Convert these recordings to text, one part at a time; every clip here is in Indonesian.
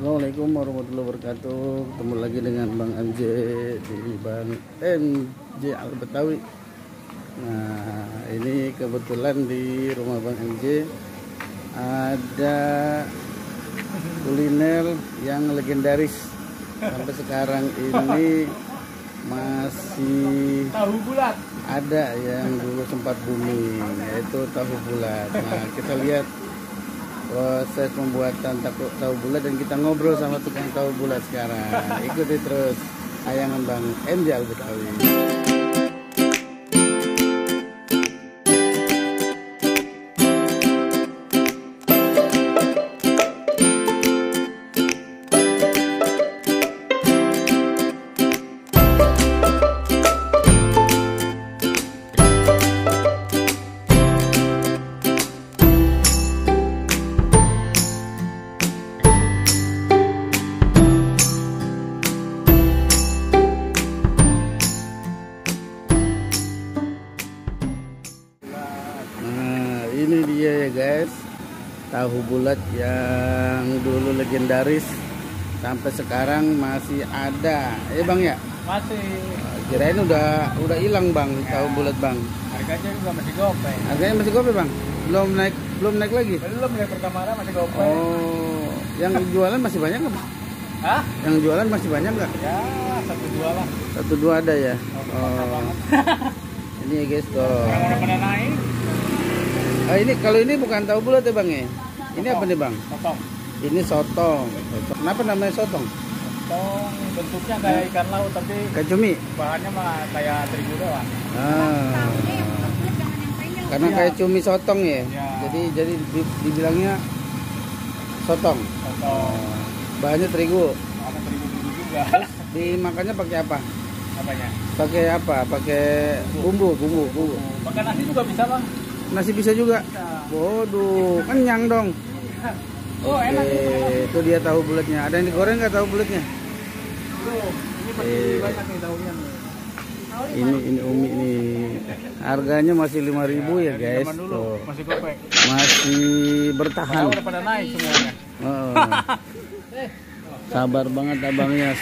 Assalamualaikum warahmatullahi wabarakatuh. Ketemu lagi dengan Bang MJ di Bang MJ Al Betawi. Nah, ini kebetulan di rumah Bang MJ ada kuliner yang legendaris sampai sekarang ini masih Tahu bulat. ada yang dulu sempat booming, yaitu tahu bulat. Nah, kita lihat proses pembuatan tahu bulat dan kita ngobrol sama tukang tahu bulat sekarang. Ikuti terus tayangan Bang MJ Al Betawi. Ini dia ya guys, tahu bulat yang dulu legendaris sampai sekarang masih ada. Bang ya? Masih. Kirain udah hilang Bang, tahu bulat Bang. Harganya juga masih gopeng. Harganya masih gopeng Bang? Belum naik lagi? Belum ya, pertama masih gopeng. Oh, yang jualan masih banyak nggak Bang? Hah? Yang jualan masih banyak nggak? Ya, 1-2 lah. 1-2 ada ya? Oh. Ini ya guys tuh. Yang udah pada naik. Ini kalau ini bukan tahu bulat ya Bang ya? Ini apa nih Bang? Sotong. Ini sotong. Kenapa namanya sotong? Sotong bentuknya kayak ikan laut tapi Kayak cumi. bahannya mah kayak terigu doang. Karena kayak cumi sotong ya. Ya. Jadi dibilangnya sotong. Sotong. Bahannya terigu. Ada terigu juga. Dimakannya pakai apa? Apanya? Pakai apa? Pakai bumbu. Makan nasi juga bisa Bang. Nasi bisa juga. Bisa. Waduh, kenyang dong. Oh, enak juga. Itu dia tahu bulatnya. Ada yang digoreng nggak tahu bulatnya? Tuh, ini masih banyak nih daunnya nih. Ini umi nih. Harganya masih 5.000 ya guys. Zaman dulu Tuh. masih gopeng. Masih bertahan. Udah pada naik semuanya. Oh. Sabar banget abangnya.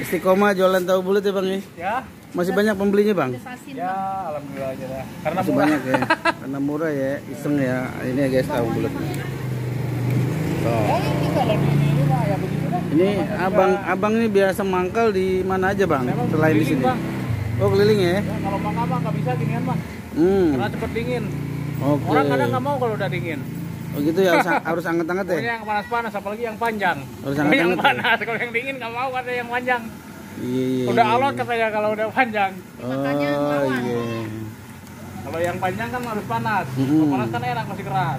Istiqomah jualan tahu bulat ya Bang ya? Ya. Masih banyak pembelinya Bang? Ya, alhamdulillah aja dah. Karena Masih murah. banyak ya. Karena murah ya, iseng ya. Ini ya guys tahu bulat. Ini kalau di ini mah ya begitu dah. Ini Namanya abang ini biasa mangkal di mana aja Bang? Memang Selain di keliling, sini. Bang. Oh keliling ya? ya, kalau mangga mah nggak bisa ginian mah. Karena cepet dingin. Oke. Orang kadang nggak mau kalau udah dingin. Oh gitu ya, harus anget-anget ya? Pokoknya yang panas-panas, apalagi yang panjang. Harus Kalau yang anget-anget ya? panas, kalau yang dingin nggak mau ada yang panjang. Iya. Udah alot katanya kalau udah panjang. Oh iya. Kalau yang panjang kan harus panas. Mm-mm. Kalau panas kan enak, masih keras.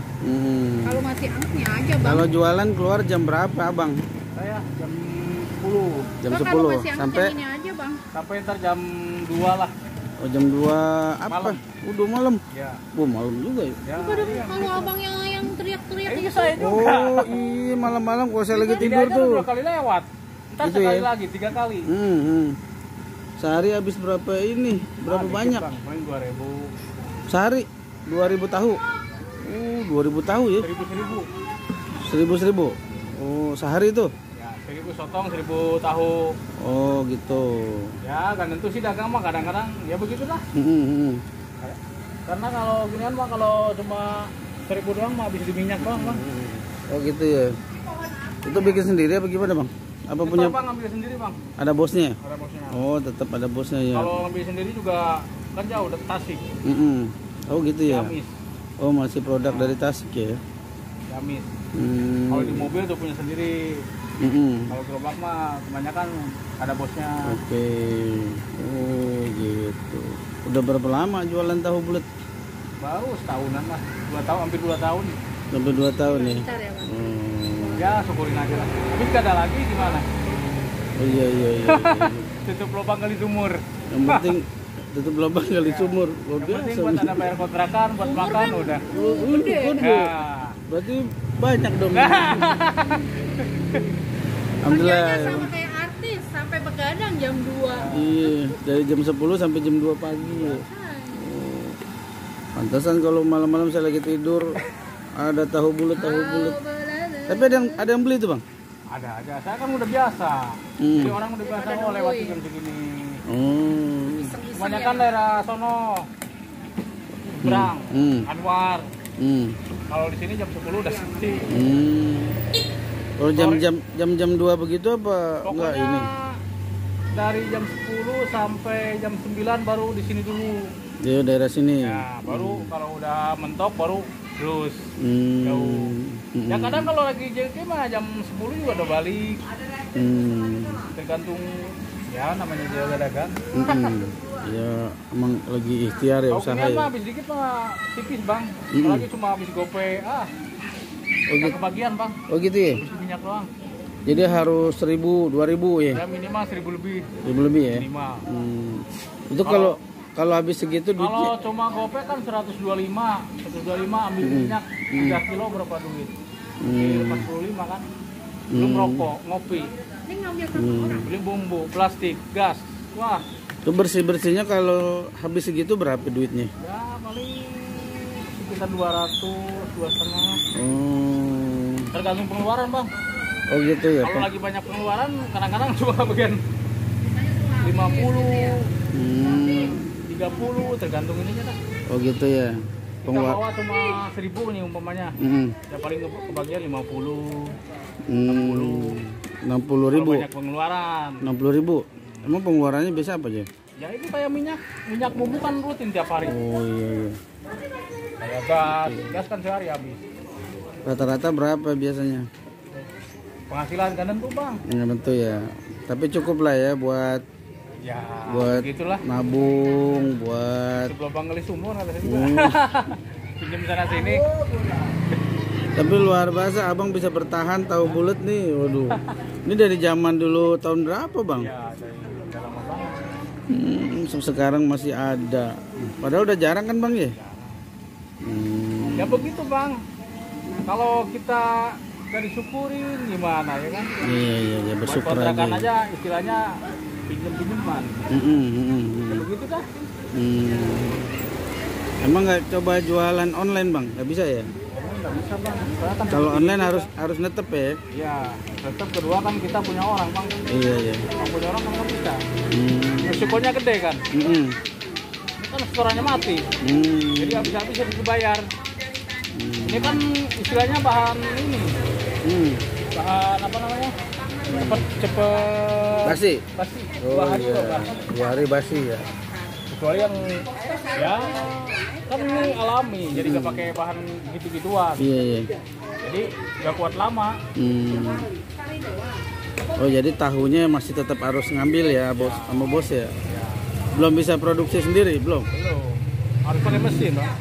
Kalau masih angetnya aja Bang. Kalau jualan keluar jam berapa Abang? Saya jam 10 Jam Bang, 10 kalau masih anget sampai yang ini aja Bang. sampai ntar jam 2 lah. oh, jam 2 apa? Malam. Udah malam. Ya. Malam juga ya. Ya. Kalau abang yang teriak-teriak Ini itu. saya juga. Oh, iya malam-malam kalau saya lagi Ini tidur aja tuh. 2 kali lewat. Ntar Gitu sekali ya? lagi, 3 kali. Sehari habis berapa ini? Berapa Dikit, banyak? Bang. Paling 2.000. Sehari 2.000 tahu. 2.000 tahu ya. 1.000. 1.000. Oh, sehari itu. Ya, 1.000 sotong, 1.000 tahu. Oh, gitu. Ya, kan tentu sih dagang mah kadang-kadang ya begitulah. Karena kalau ginian mah kalau cuma 1.000 doang mah habis di minyak doang, Bang. Oh, gitu ya. Itu bikin sendiri apa gimana, Bang? Apa Itu punya Bang ngambil sendiri, Bang. ada bosnya? Ada bosnya. Oh, tetap ada bosnya ya. Kalau ngambil sendiri juga kan jauh dari Tasik. Oh, gitu ya. Ciamis. Oh, masih produk dari Tasik ya. Ciamis. Hmm. Kalau di mobil tuh punya sendiri. Kalau gerobak mah kebanyakan ada bosnya. Oke. Oh, gitu. Udah berapa lama jualan tahu bulat? Baru setahunan lah. 2 tahun, hampir 2 tahun. Sampai 2 tahun ya. Bentar ya Bang. Ya, syukurin aja lah. Tapi nggak ada lagi gimana? Oh iya. Tutup lubang kali sumur. Yang penting tutup lubang kali sumur. Luar Yang penting biasa. buat ada bayar kontrakan, buat makan udah. Gede. Ya. Berarti banyak dong. Kerjanya Alhamdulillah. sama kayak artis sampai begadang jam 2. Iya, dari jam 10 sampai jam 2 pagi. Ya. Pantesan kalau malam-malam saya lagi tidur ada tahu bulat. Tapi ada yang beli tuh, Bang? Ada aja. Saya kan udah biasa. Jadi orang udah biasa lewat jam segini. Kebanyakan daerah sono. Brang, Anwar. Kalau di sini jam 10 udah sepi. Kalau jam 2 begitu apa Pokoknya enggak ini? Dari jam 10 sampai jam 9 baru di sini dulu. Di daerah sini. Ya, baru kalau udah mentok baru terus jauh. Ya kadang kalau lagi JK mah jam 10 juga udah balik. Tergantung ya namanya juga dagang. Ya emang lagi ikhtiar ya usaha ya. ya. Habis dikit mah tipis bang. Apalagi cuma habis gope nggak kebagian bang. Oh gitu ya? Habis minyak doang. Jadi harus 1000, 2000 ya? Ya minimal 1000 lebih. 1000 lebih ya? Minimal. Itu kalau habis segitu kalau cuma gope kan 125 ambil minyak 3 kilo berapa duit? 45 kan? Belum rokok, ngopi, beli bumbu, plastik, gas. Wah. Itu bersih-bersihnya kalau habis segitu berapa duitnya? Ya paling sekitar 200, 2,5. Tergantung pengeluaran bang. Oh gitu ya? Kalau lagi banyak pengeluaran kadang-kadang cuma bagian 50, 30 tergantung ininya dah. Oh gitu ya? Kita bawa cuma 1000 nih umpamanya. Ya paling kebagian 50, 60 ribu. Banyak pengeluaran. 60 ribu. Emang pengeluarannya biasa apa aja? Ya itu kayak minyak bumbu kan rutin tiap hari. Oh iya. Kayak gas kan sehari habis. Rata-rata berapa biasanya? Penghasilan kadang tuh bang. Enggak tentu ya. Tapi cukup lah ya buat gitulah. Nabung, buat sebelum bang ngelis sumur kata juga. Pinjam sana sini. Tapi luar biasa abang bisa bertahan tahu bulat nih. Waduh. Ini dari zaman dulu tahun berapa bang? Ya dari lama banget. Sekarang masih ada. Padahal udah jarang kan bang ya? Ya begitu bang. Kalau kita gak disyukurin gimana ya kan? Iya bersyukur kontrakan aja. Aja istilahnya pinjam-pinjaman. Ya begitu dah. Emang nggak coba jualan online bang? Nggak bisa ya? Nggak bisa bang. Kan kalau online harus netep ya? Iya. Tetap kedua kan kita punya orang bang. Iya. Kalau punya orang kan nggak bisa. Resikonya gede kan? Ini kan setorannya mati. Jadi habis-habis harus dibayar. Ini kan istilahnya bahan ini. Bahan apa namanya? Cepet basi. Oh bahan iya. 2 hari basi ya. Kecuali yang ya kan ini alami, jadi nggak pakai bahan gitu-gituan. Iya. Jadi nggak kuat lama. Oh jadi tahunya masih tetap harus ngambil ya bos sama bos ya? Belum bisa produksi sendiri belum? Harus pakai mesin bang.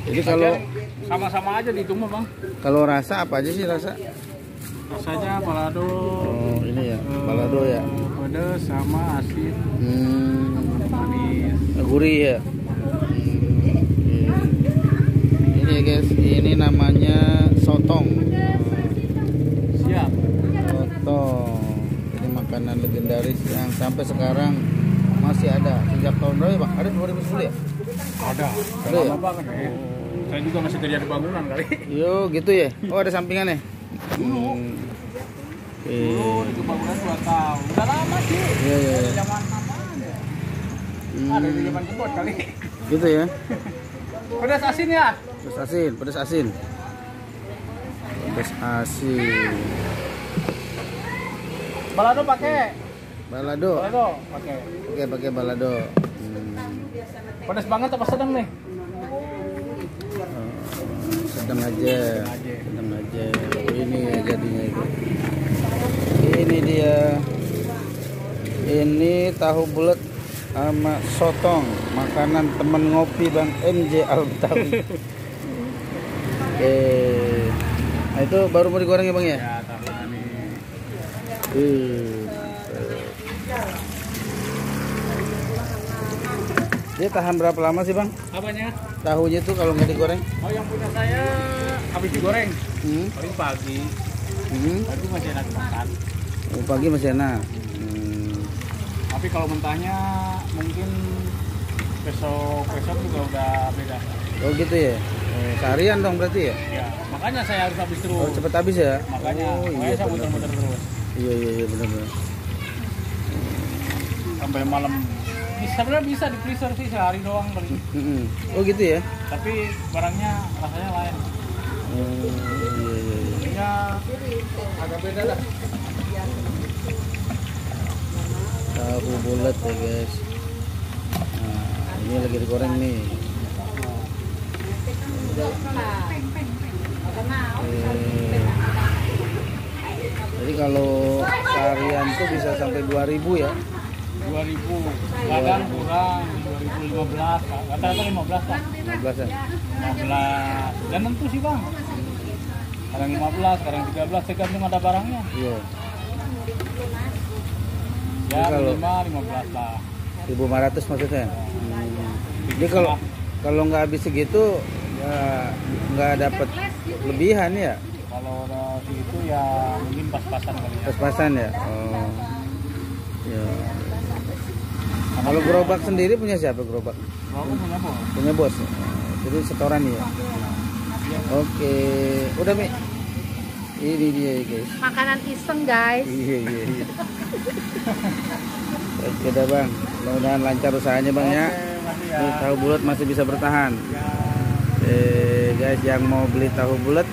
Jadi kalau sama-sama aja dihitung bang. Kalau rasa apa aja sih rasa? Rasanya balado. Oh ini ya balado ya. Pedas sama asin. Manis. Gurih ya. Ini guys, ini namanya sotong. Siap. Sotong. Ini makanan legendaris yang sampai sekarang masih ada. Sejak tahun berapa bang? Ada 2010 ya? Ada ya? Lama banget ya. Saya juga masih kerja di bangunan kali. Yo gitu ya. Oh ada sampingannya. Dulu itu bangunan 2 tahun. Udah lama sih. Iya. Zaman apa aja. Ada di zaman kebot kali. Gitu ya. Pedas asin ya? Pedas asin. Pedas asin. Balado pakai. Balado pakai. Pakai balado. Pedas banget apa sedang nih? Sedang aja. Oh, ini ya jadinya itu. Ini dia. Ini tahu bulat sama sotong, makanan teman ngopi Bang MJ Al-Betawi. Nah itu baru mau digoreng ya Bang ya? Ya, tahu ini. Dia tahan berapa lama sih Bang? Apanya? Tahunya tuh kalau nggak digoreng? Oh yang punya saya habis digoreng. Paling pagi. Pagi masih enak makan. Oh, pagi masih enak. Tapi kalau mentahnya mungkin besok juga udah beda. Oh gitu ya? Oh, seharian dong berarti ya? Ya, makanya saya harus habis terus. Oh, cepet habis ya? Makanya, oh, makanya saya muter-muter terus. Iya benar-benar. Sampai malam. Sebenarnya bisa di freezer sih sehari doang paling. Oh gitu ya? Tapi barangnya rasanya lain. Iya. Ya agak beda dah. Tahu bulat ya guys. Nah, ini lagi digoreng nih. Jadi kalau seharian tuh bisa sampai 2.000 ya? 2000, kadang kurang 2015, rata-rata 15 Pak. 15 ya? 15, dan tentu sih Bang. Kadang 15, kadang 13, tergantung ada barangnya. Iya. Ya kalau 15 lah. 1.500 maksudnya? Jadi kalau nggak habis segitu ya nggak dapat lebihan ya? Kalau udah segitu ya mungkin pas-pasan kali ya. Pas-pasan ya? Oh. Ya. Kalau gerobak sendiri punya siapa gerobak? Aku punya bos. Punya bos. Jadi setoran ya. Oke, udah Mi. Ini dia guys. Makanan iseng guys. Iya. Oke dah Bang. Mudah-mudahan lancar usahanya Bang ya. Ini tahu bulat masih bisa bertahan. Guys yang mau beli tahu bulat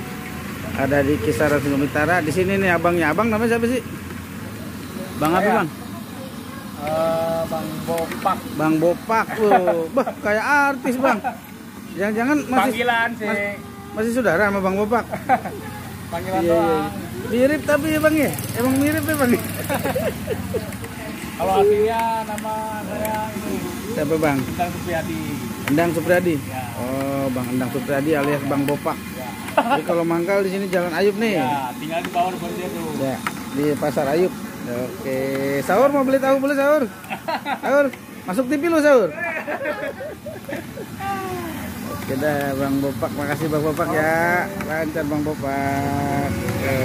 ada di kisaran Singgung Utara. Di sini nih abangnya. Abang namanya siapa sih? Bang apa Bang? Bang Bopak. Bang Bopak, bah kayak artis Bang. Jangan-jangan Panggilan sih. Masih saudara sama Bang Bopak. Panggilan Iya. doang. Mirip tapi ya Bang ya. Emang mirip ya Bang. Kalau aslinya nama saya ini Siapa Bang? Endang Supriyadi. Endang Supriyadi. Ya. Oh Bang Endang Supriyadi alias Bang Bopak. Ya. Jadi kalau mangkal di sini Jalan Ayub nih. Ya, tinggal di bawah Borja tuh. Ya, di Pasar Ayub. Oke, sahur mau beli tahu boleh sahur? Sahur, masuk TV lu sahur. Oke dah Bang Bopak, makasih Bang Bopak ya. Lancar Bang Bopak. Oke.